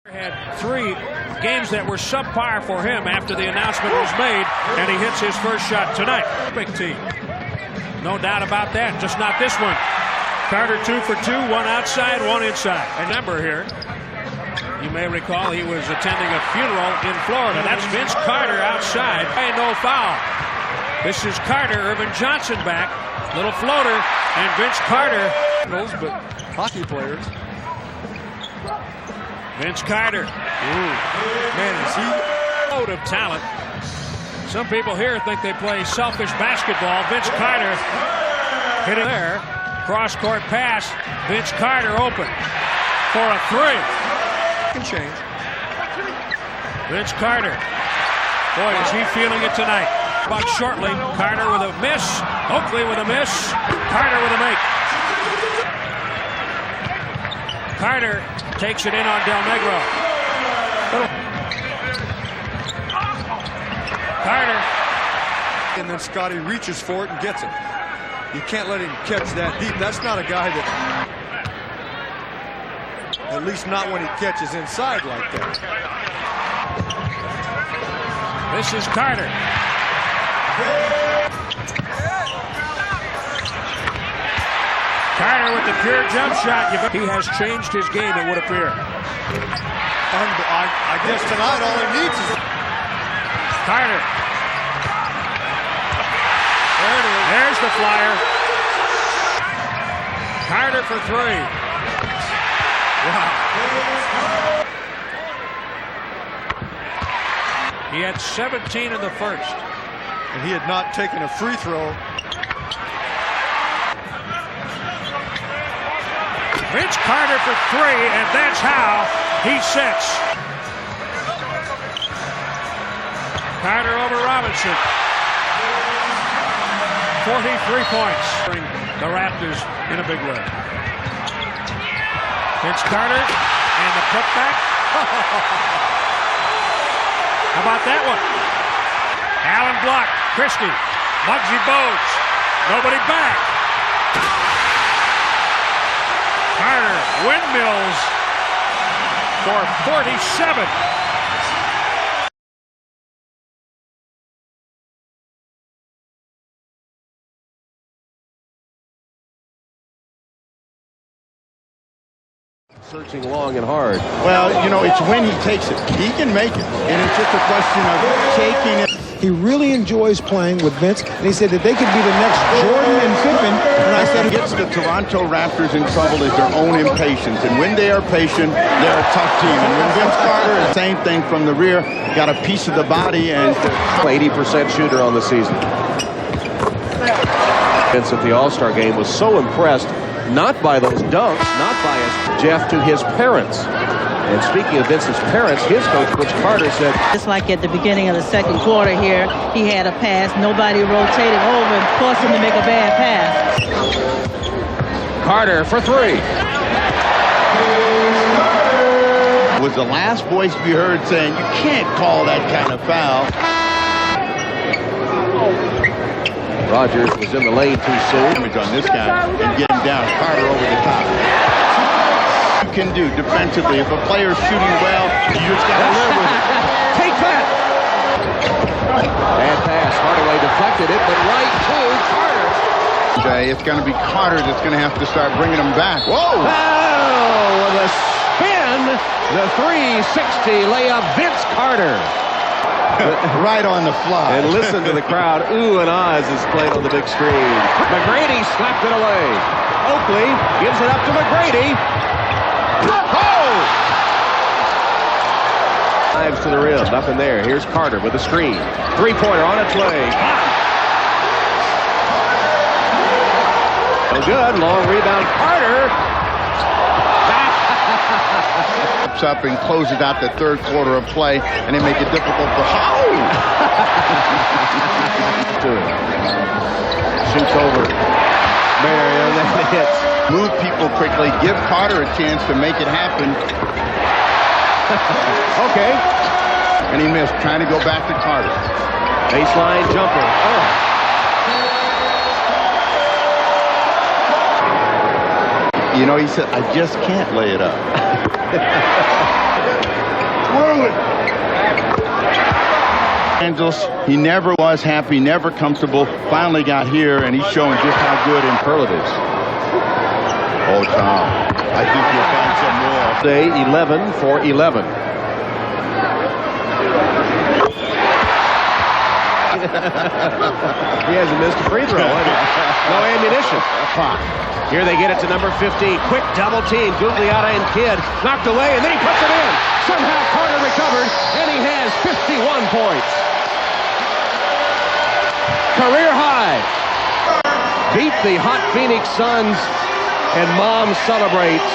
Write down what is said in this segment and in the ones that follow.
Had 3 games that were subpar for him after the announcement was made, and he hits his first shot tonight. Big team. No doubt about that, just not this one. Carter 2 for 2, 1 outside, 1 inside. Remember here, you may recall he was attending a funeral in Florida. That's Vince Carter outside. Hey, no foul. This is Carter, Irvin Johnson back. Little floater, and Vince Carter. But hockey players. Vince Carter. Ooh. Man, is he Load of talent. Some people here think they play selfish basketball. Vince Carter hit it there. Cross-court pass. Vince Carter open for a 3. can change. Vince Carter. Boy, is he feeling it tonight. About shortly. Carter with a miss. Oakley with a miss. Carter with a make. Carter takes it in on Del Negro. Carter. And then Scotty reaches for it and gets it. You can't let him catch that deep. That's not a guy that, at least not when he catches inside like that. This is Carter. Carter with the pure jump shot. He has changed his game, it would appear. I guess tonight all he needs is Carter. There it is. There's the flyer. Carter for 3. Wow. He had 17 in the first. And he had not taken a free throw. Vince Carter for 3, and that's how he sets. Carter over Robinson. 43 points. The Raptors in a big way. Vince Carter and the putback. How about that one? Allen block. Christie. Muggsy Bogues. Nobody back. Carter windmills for 47. Searching long and hard. Well, you know, it's when he takes it. He can make it. And it's just a question of taking it. He really enjoys playing with Vince. And he said that they could be the next Jordan and Pippen. And I said, What gets the Toronto Raptors in trouble is their own impatience. And when they are patient, they're a tough team. And when Vince Carter, the same thing from the rear, got a piece of the body and 80% shooter on the season. Vince at the All-Star game was so impressed, not by those dunks, not by Jeff, to his parents. And speaking of Vince's parents, his coach, Coach Carter, said, just like at the beginning of the second quarter here, he had a pass, nobody rotating over and forced him to make a bad pass. Carter for 3. was the last voice we heard saying, you can't call that kind of foul. Rogers was in the lane too soon. Damage on this guy and get him down. Carter over the top. You can do defensively. If a player's shooting well, you just got to live with it. Take that! Bad pass. Hardaway deflected it, but right to Carter. It's going to be Carter that's going to have to start bringing him back. Whoa! Oh, with a spin, the 360 layup, Vince Carter. Right on the fly. And listen to the crowd. Ooh and ahs is played on the big screen. McGrady slapped it away. Oakley gives it up to McGrady. Oh! Dives to the rim. Nothing there. Here's Carter with a screen. Three-pointer on its way. No good. Long rebound. Carter. Up and closes out the third quarter of play, and they make it difficult for Shoots over. Mario, then hits. Move people quickly. Give Carter a chance to make it happen. Okay. And he missed, trying to go back to Carter. Baseline jumper. You know, he said, I just can't lay it up. Angeles, he never was happy, never comfortable. Finally got here, and he's showing just how good Imperled is. Oh, Tom, I think you'll find some more. Day 11 for 11. He hasn't missed a free throw. No ammunition. Here they get it to number 15. Quick double team. Gugliotta and Kidd knocked away, and then he puts it in. Somehow Carter recovered, and he has 51 points. Career high. Beat the hot Phoenix Suns, and Mom celebrates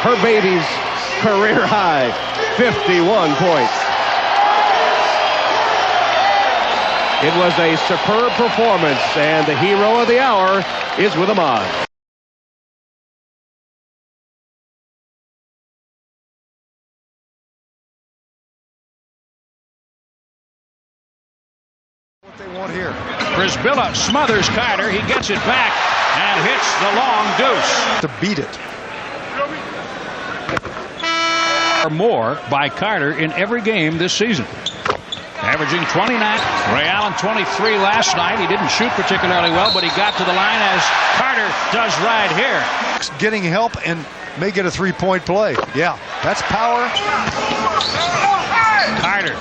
her baby's career high 51 points. It was a superb performance, and the hero of the hour is with Ahmad. What they want here. Brisbilla smothers Carter. He gets it back and hits the long deuce. To beat it. Or more by Carter in every game this season. Averaging 29. Ray Allen 23 last night. He didn't shoot particularly well, but he got to the line as Carter does right here. Getting help and may get a three-point play. Yeah, that's power. Carter.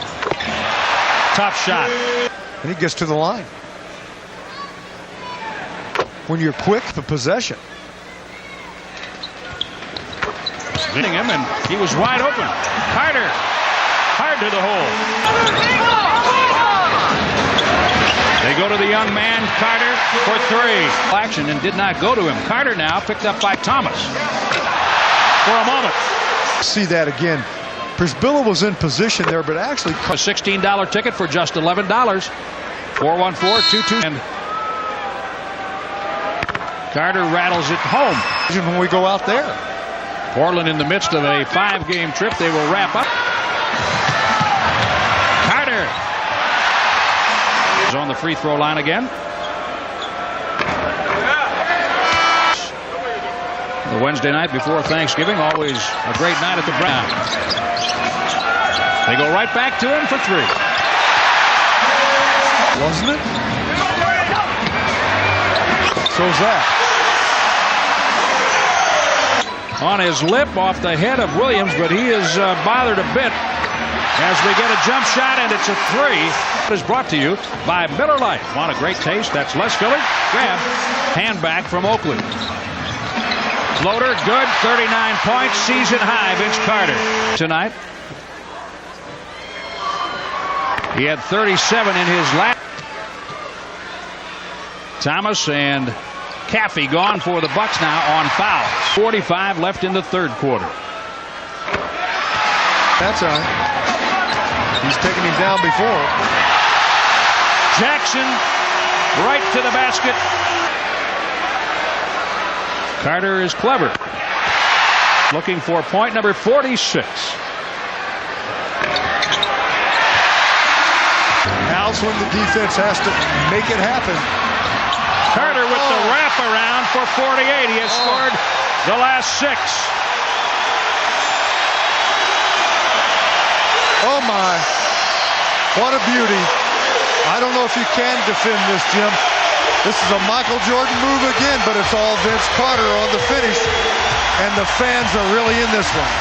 Tough shot. And he gets to the line. When you're quick, the possession. Hitting him, and he was wide open. Carter. Hard to the hole. They go to the young man, Carter, for three. Action and did not go to him. Carter now picked up by Thomas. For a moment. See that again. Brisbilla was in position there, but actually... A $16 ticket for just $11. 414-22. And Carter rattles it home. When we go out there. Portland in the midst of a 5-game trip. They will wrap up. Carter is on the free throw line again. The Wednesday night before Thanksgiving, always a great night at the Brown. They go right back to him for three. Wasn't it? So's that. On his lip off the head of Williams, but he is bothered a bit as we get a jump shot, and it's a three. It is brought to you by Miller Lite. Want a great taste that's less filling? Grab hand back from Oakland. Floater, good, 39 points, season high, Vince Carter. Tonight, he had 37 in his last. Thomas and Caffey gone for the Bucks now on foul. 45 left in the third quarter. That's all right. He's taken him down before. Jackson right to the basket. Carter is clever. Looking for point number 46. Now's when the defense has to make it happen. Carter with the wraparound for 48. He has scored the last 6. Oh my, what a beauty. I don't know if you can defend this, Jim. This is a Michael Jordan move again, but it's all Vince Carter on the finish, and the fans are really in this one.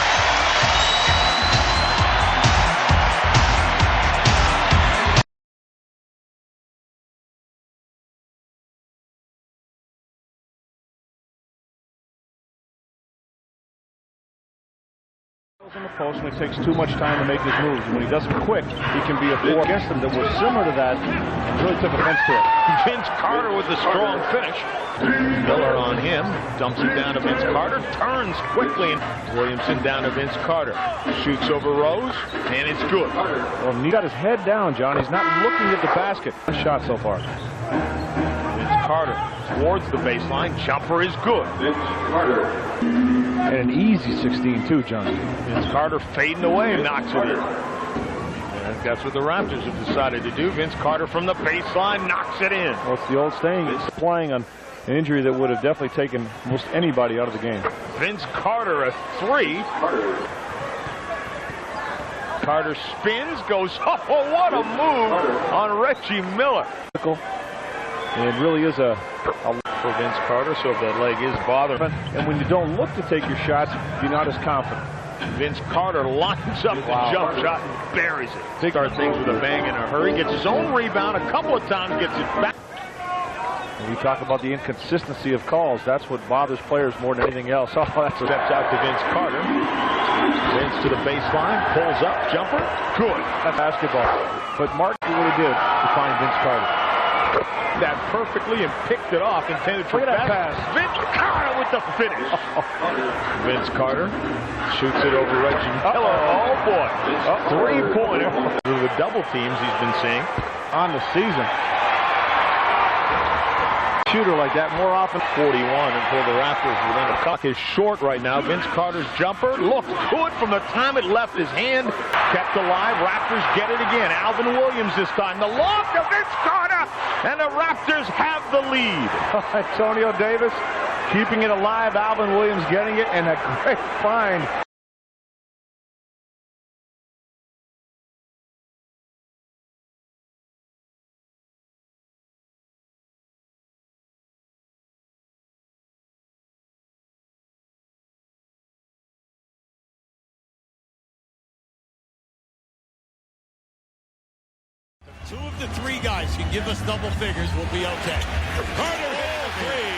In the post when it takes too much time to make his moves. When he does them quick, he can be a 4 against them that were similar to that. Really took offense to it. Vince Carter with a strong finish. Miller on him, dumps it down to Vince Carter, turns quickly. Williamson down to Vince Carter, shoots over Rose, and it's good. Well, he got his head down, John. He's not looking at the basket. One shot so far. Vince Carter towards the baseline, jumper is good. Vince Carter. And an easy 16 too, John. Vince Carter fading away and knocks it in. And that's what the Raptors have decided to do. Vince Carter from the baseline knocks it in. Well, it's the old saying, it's playing on an injury that would have definitely taken most anybody out of the game. Vince Carter a 3. Carter spins, goes, oh, what a move on Reggie Miller. It really is a for Vince Carter, so if that leg is bothering. And when you don't look to take your shots, you're not as confident. Vince Carter lines up the jump shot and buries it. Start things with a bang in a hurry, gets his own rebound a couple of times, gets it back. And we talk about the inconsistency of calls. That's what bothers players more than anything else. Oh, that's steps out to Vince Carter. Vince to the baseline, pulls up, jumper, good. That's basketball. But Mark really did to find Vince Carter. That perfectly and picked it off, intended for that pass. Vince Carter with the finish. Vince Carter shoots it over Reggie Miller. Oh boy, three-pointer. The double teams he's been seeing on the season. Shooter like that more often. 41 until the Raptors within a cup is short right now. Vince Carter's jumper looked good from the time it left his hand. Kept alive. Raptors get it again. Alvin Williams this time. The lob to Vince Carter, and the Raptors have the lead. Antonio Davis keeping it alive. Alvin Williams getting it, and a great find. Two of the three guys can give us double figures, we'll be okay. Carter hit the three,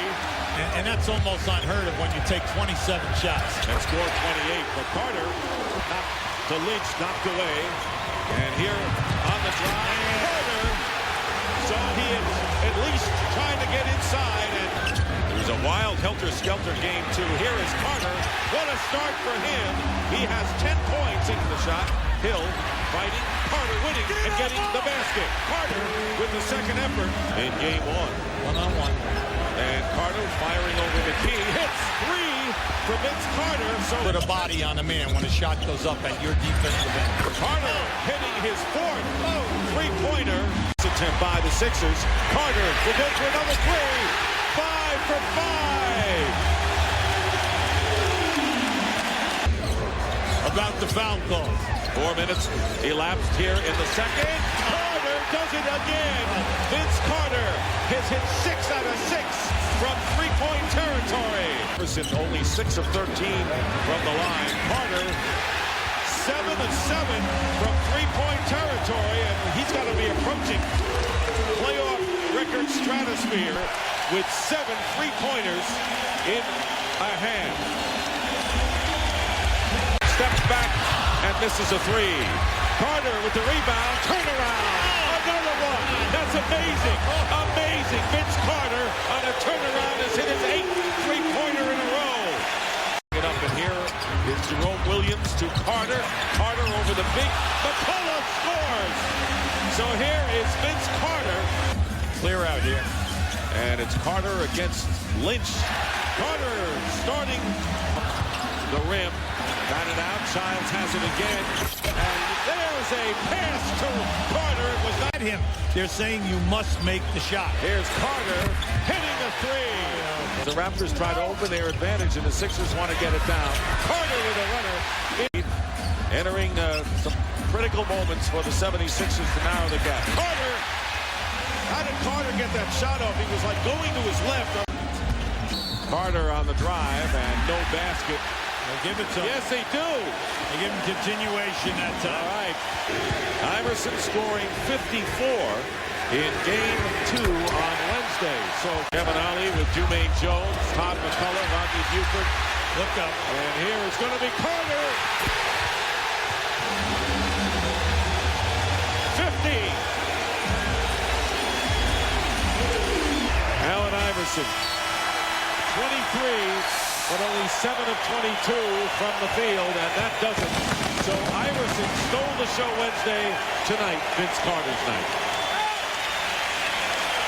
and that's almost unheard of when you take 27 shots and score 28. But Carter to Lynch, knocked away, and here on the drive, Carter. So he is at least trying to get inside, and it was a wild helter-skelter game too. Here is Carter. What a start for him. He has 10 points into the shot. Hill fighting, Carter winning and getting the basket. Carter with the second effort in game one. One-on-one. And Carter firing over the key. Hits three for Vince Carter. So put a body on a man when a shot goes up at your defensive end. Carter hitting his fourth three-pointer. Attempt by the Sixers. Carter will go for another three. 5 for 5. About the foul call. 4 minutes elapsed here in the second. Carter does it again. Vince Carter has hit 6 out of 6 from three-point territory. Only 6 of 13 from the line. Carter 7 of 7 from three-point territory, and he's got to be approaching playoff record stratosphere with 7 three-pointers in a hand. Steps back and misses a three. Carter with the rebound, turnaround, another one. That's amazing, amazing. Vince Carter on a turnaround has hit his 8th three-pointer in a row. Get up, and here is Jerome Williams to Carter. Carter over the big, McCullough scores. So here is Vince Carter. Clear out here, and it's Carter against Lynch. Carter starting the rim. Got it out. Childs has it again. And there's a pass to Carter. It was not him. They're saying you must make the shot. Here's Carter hitting a three. The Raptors try to open their advantage, and the Sixers want to get it down. Carter with a runner. Entering some critical moments for the 76ers to narrow the gap. Carter. How did Carter get that shot off? He was like going to his left. Carter on the drive, and no basket. They give it to him. Yes, they do. They give him continuation that time. All right. Iverson scoring 54 in game 2 on Wednesday. So Kevin Ollie with Jermaine Jones, Todd McCullough, Rodney Buford. Look up. And here is going to be Carter. 50. Allen Iverson. 23. But only 7 of 22 from the field, and that doesn't. So Iverson stole the show Wednesday. Tonight, Vince Carter's night.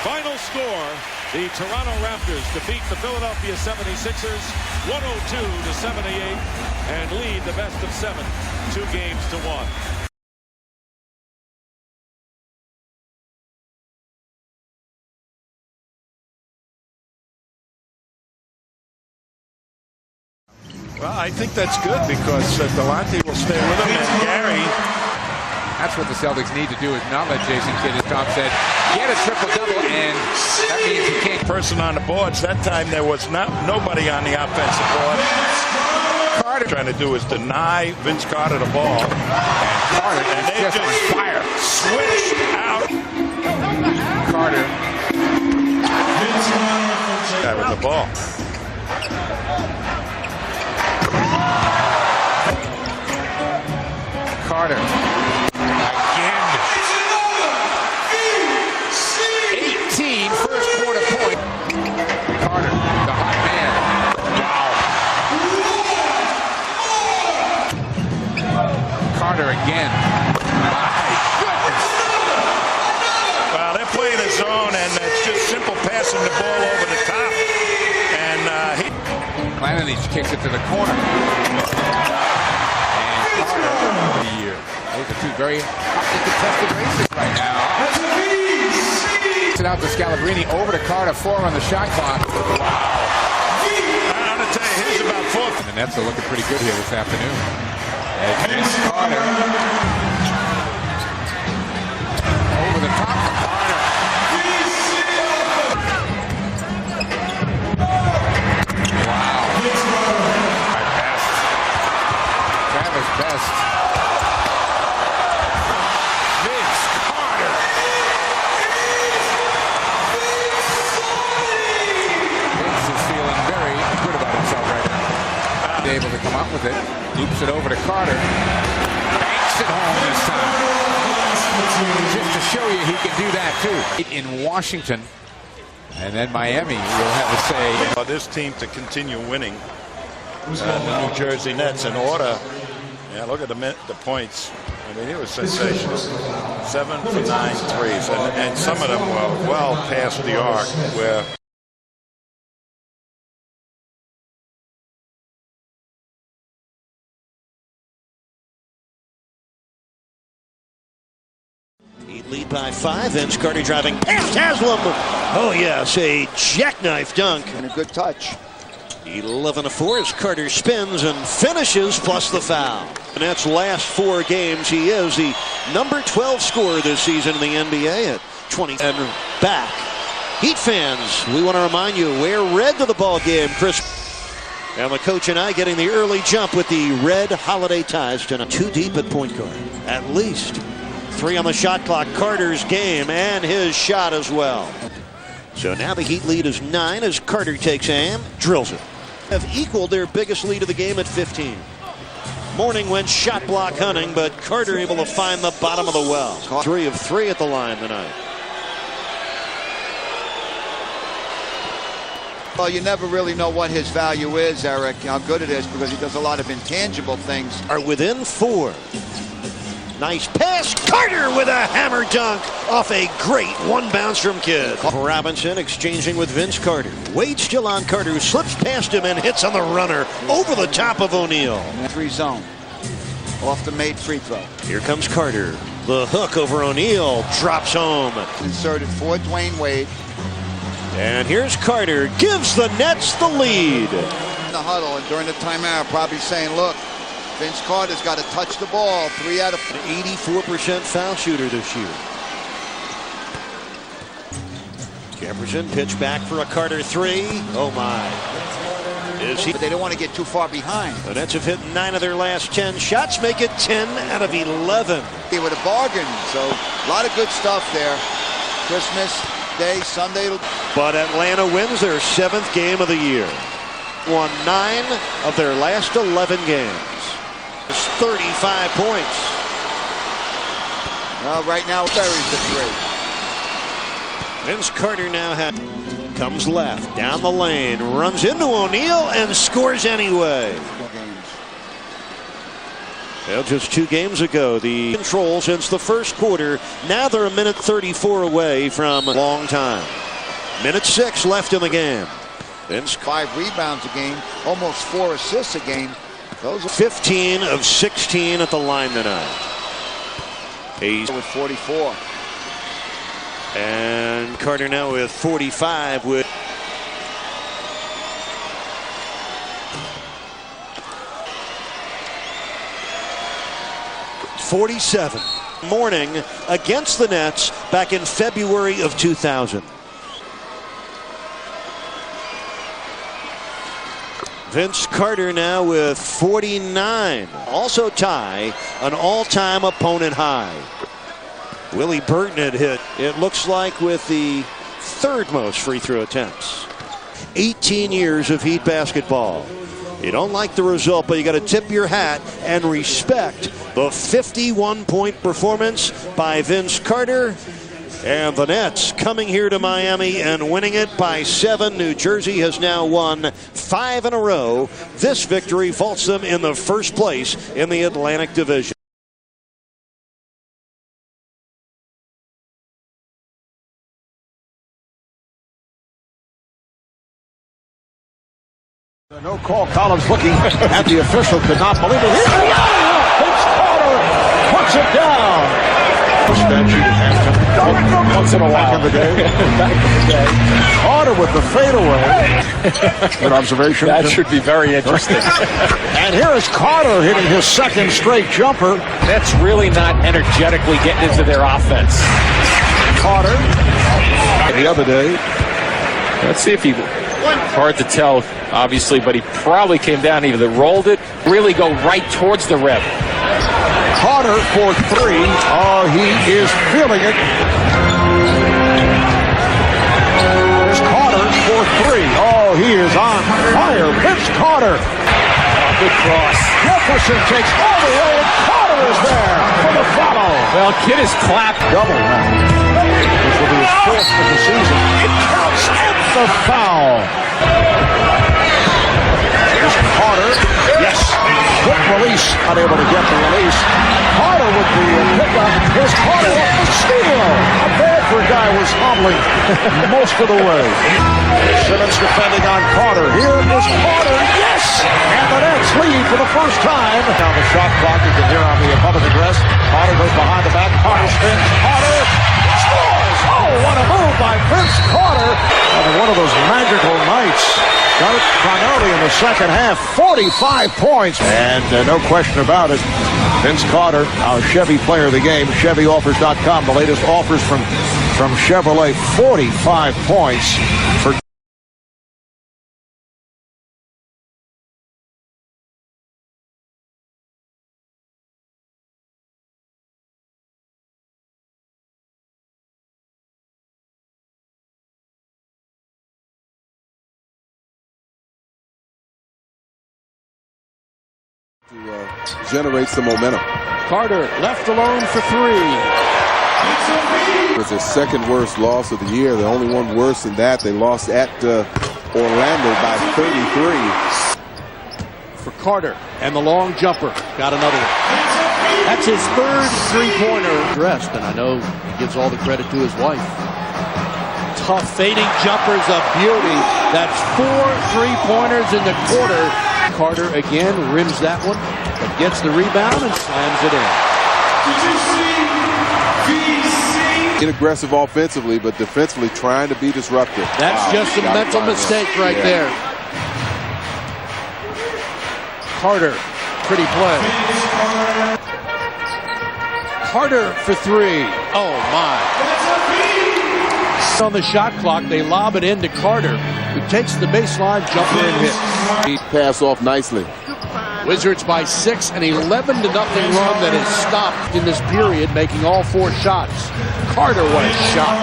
Final score, the Toronto Raptors defeat the Philadelphia 76ers 102-78 and lead the best of 7, 2 games to 1. Well, I think that's good because Delonte will stay with him, and Gary That's what the Celtics need to do, is not let Jason Kidd, as Tom said, get a triple-double, and that means he can't. Person on the boards. That time there was nobody on the offensive board. Carter trying to do is deny Vince Carter the ball. And they just fire. Switch out. Carter. Guy with the ball. Carter. Again. 18 first quarter point. Carter, the hot man. Wow. Carter again. My goodness. Well, they're playing a zone, and it's just simple passing the ball over the top. And he kicks it to the corner. Those are two very hotly contested races right now. It out to Scalabrine, over to Carter, 4 on the shot clock. Wow. I'm going to tell you, he's about 4th. And the Nets are looking pretty good here this afternoon. And Carter. Over the top of Carter. Wow. Travis Best. Able to come up with it, loops it over to Carter, banks it home this time. Just to show you he can do that too. In Washington, and then Miami will have to say. For this team to continue winning, the New Jersey Nets in order. Yeah, look at the points. I mean, it was sensational. 7 for 9 threes, and some of them were well past the arc where. Lead by 5. Vince Carter driving past Haslam. Oh yes, a jackknife dunk. And a good touch. 11-4 as Carter spins and finishes, plus the foul. And that's last 4 games. He is the number 12 scorer this season in the NBA at 20 and back. Heat fans, we want to remind you, wear red to the ball game, Chris. And the coach and I getting the early jump with the red holiday ties tonight. 2 deep at point guard, at least. 3 on the shot clock. Carter's game and his shot as well. So now the Heat lead is 9 as Carter takes aim, drills it. Have equaled their biggest lead of the game at 15. Morning went shot block hunting, but Carter able to find the bottom of the well. 3 of 3 at the line tonight. Well, you never really know what his value is, Eric, how good it is, because he does a lot of intangible things. Are within 4. Nice pass. Carter with a hammer dunk off a great one bounce from Kidd. Robinson exchanging with Vince Carter. Wade still on Carter, who slips past him and hits on the runner over the top of O'Neal. 3 zone. Off the made free throw. Here comes Carter. The hook over O'Neal. Drops home. Inserted for Dwayne Wade. And here's Carter. Gives the Nets the lead. In the huddle and during the timeout, probably saying, look, Vince Carter's got to touch the ball. 3 out of 84% foul shooter this year. Jefferson pitch back for a Carter 3. Oh my. But they don't want to get too far behind. The Nets have hit 9 of their last 10 shots, make it 10 out of 11. They would have bargained, so a lot of good stuff there. Christmas Day, Sunday. But Atlanta wins their 7th game of the year. Won 9 of their last 11 games. 35 points. Well, right now, Berry's the 3. Vince Carter now comes left, down the lane, runs into O'Neal and scores anyway. Well, just 2 games ago, the control since the first quarter. Now they're a minute 34 away from a long time. Minute 6 left in the game. Vince 5 rebounds a game, almost 4 assists a game. Those are 15 of 16 at the line tonight. He's with 44. And Carter now with 45 with 47. morning against the Nets back in February of 2000. Vince Carter now with 49. Also tie an all-time opponent high. Willie Burton had hit, it looks like, with the third most free throw attempts. 18 years of Heat basketball. You don't like the result, but you got to tip your hat and respect the 51-point performance by Vince Carter. And the Nets coming here to Miami and winning it by 7. New Jersey has now won 5 in a row. This victory vaults them in the first place in the Atlantic Division. No call. Collins looking at the official, could not believe it. Here we go! Vince Carter puts it down. Once in a while. Back in the day. Carter with the fadeaway. Good observation. That should be very interesting. And here is Carter hitting his second straight jumper. That's really not energetically getting into their offense. Carter. The other day. Let's see if he... Hard to tell, obviously, but he probably came down, either rolled it, really go right towards the rim. Carter for 3. Oh, he is feeling it. There's Carter for 3. Oh, he is on fire. Vince Carter. Oh, good cross. Jefferson takes all the way, and Carter is there for the follow. Well, Kidd is clapped. Double now. This will be his 4th of the season. It counts, and the foul. Here's Carter. Yes. Quick release. Unable to get the release. Carter with the pickup. Here's Carter with the steal. Not bad for a guy who was hobbling most of the way. Simmons defending on Carter. Here is Carter. Yes! And the Nets lead for the first time. Down the shot clock, you can hear on the public address. Carter goes behind the back. Carter spins. Carter scores! Oh, what a move by Vince Carter. One of those magical nights. Got it primarily in the second half. 45 points. And no question about it, Vince Carter, our Chevy player of the game, ChevyOffers.com. The latest offers from Chevrolet. 45 points for to generate some momentum. Carter left alone for 3. It was their second worst loss of the year. The only one worse than that. They lost at Orlando by 33. For Carter, and the long jumper. Got another one. That's his 3rd three-pointer. Dressed, and I know he gives all the credit to his wife. Tough fading jumpers of beauty. That's 4 3-pointers in the quarter. Carter again rims that one, but gets the rebound and slams it in. Inaggressive offensively, but defensively trying to be disruptive. That's just a mental mistake right there. Carter, pretty play. Carter for 3. Oh my. On the shot clock, they lob it into Carter, who takes the baseline jumper and hits. He pass off nicely. Wizards by 6, an 11-0 run that has stopped in this period, making all 4 shots. Carter, what a shot.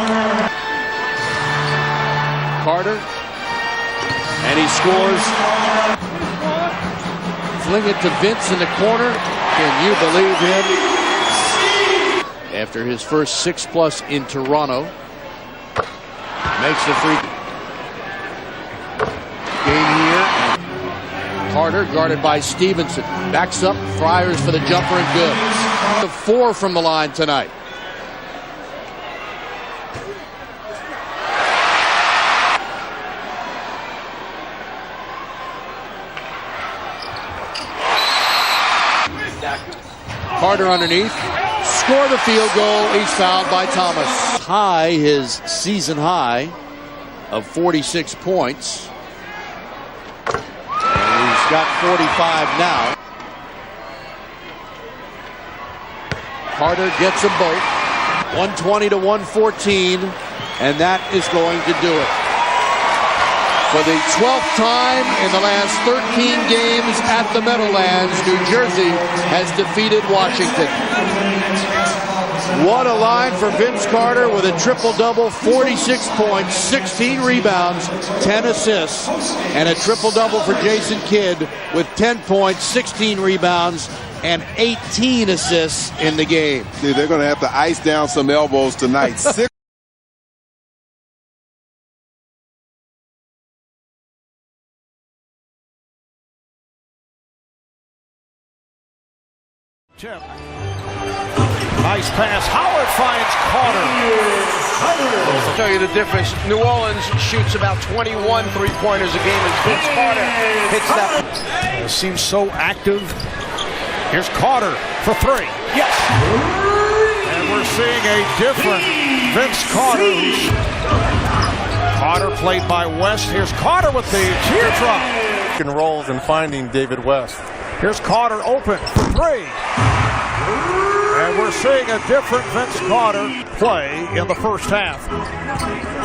Carter, and he scores. Fling it to Vince in the corner. Can you believe him? After his first 6+ in Toronto. Makes the free game here. Carter guarded by Stevenson. Backs up, Friars for the jumper and good. 4 from the line tonight. Carter underneath. Score the field goal. He's fouled by Thomas. High, his season high of 46 points. And he's got 45 now. Carter gets them both. 120 to 114, and that is going to do it. For the 12th time in the last 13 games at the Meadowlands, New Jersey has defeated Washington. What a line for Vince Carter with a triple-double, 46 points, 16 rebounds, 10 assists, and a triple-double for Jason Kidd with 10 points, 16 rebounds, and 18 assists in the game. Dude, they're going to have to ice down some elbows tonight. Tim. Nice pass. Howard finds Carter. I'll tell you the difference. New Orleans shoots about 21 three-pointers a game as Vince Carter hits that. It seems so active. Here's Carter for three. Yes! And we're seeing a different Vince Carter. Carter played by West. Here's Carter with the teardrop. And rolls and finding David West. Here's Carter open for three. And we're seeing a different Vince Carter play in the first half.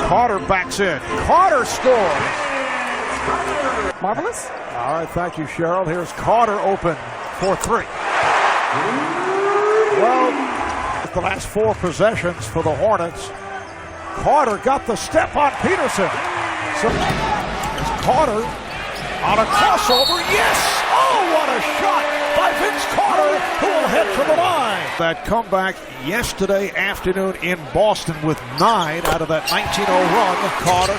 Carter backs in. Carter scores. Marvelous. All right, thank you, Cheryl. Here's Carter open for three. Well, the last four possessions for the Hornets, Carter got the step on Peterson. So here's Carter on a crossover. Yes! Oh, what a shot by Vince Carter, who will head to the line. That comeback yesterday afternoon in Boston with 9 out of that 19-0 run.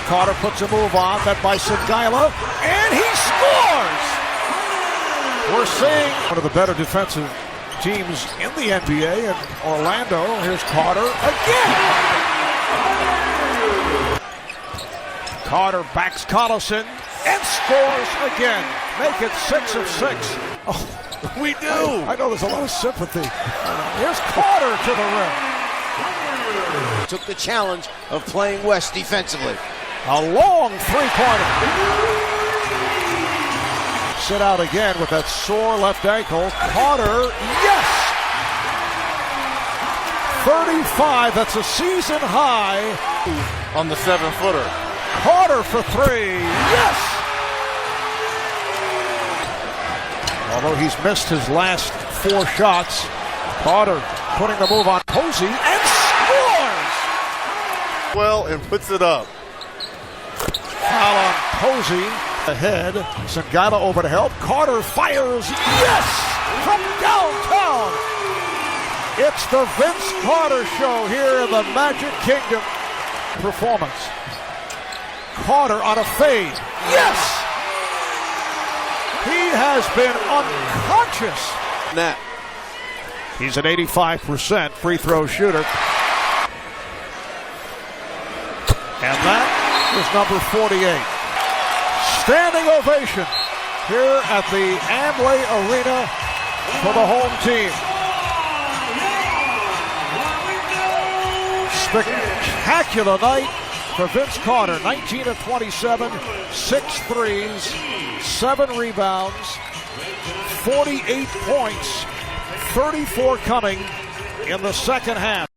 Carter puts a move on, that by Sengaila, and he scores! We're seeing one of the better defensive teams in the NBA in Orlando. Here's Carter again. Carter backs Collison and scores again. Make it 6 of 6. Oh, we do. I know there's a lot of sympathy. Here's Carter to the rim. Took the challenge of playing West defensively. A long three-pointer. Sit out again with that sore left ankle. Carter, yes! 35, that's a season high. On the 7-footer. Carter for three, yes! Although he's missed his last 4 shots, Carter putting the move on Posey and scores! Well, and puts it up. Foul on Posey. Ahead, Sengaila over to help. Carter fires, yes! From downtown! It's the Vince Carter Show here in the Magic Kingdom. Performance. Carter on a fade. Yes! He has been unconscious. Net. He's an 85% free throw shooter. And that is number 48. Standing ovation here at the Amway Arena for the home team. Spectacular night for Vince Carter. 19 of 27, 6 threes, 7 rebounds, 48 points, 34 coming in the second half.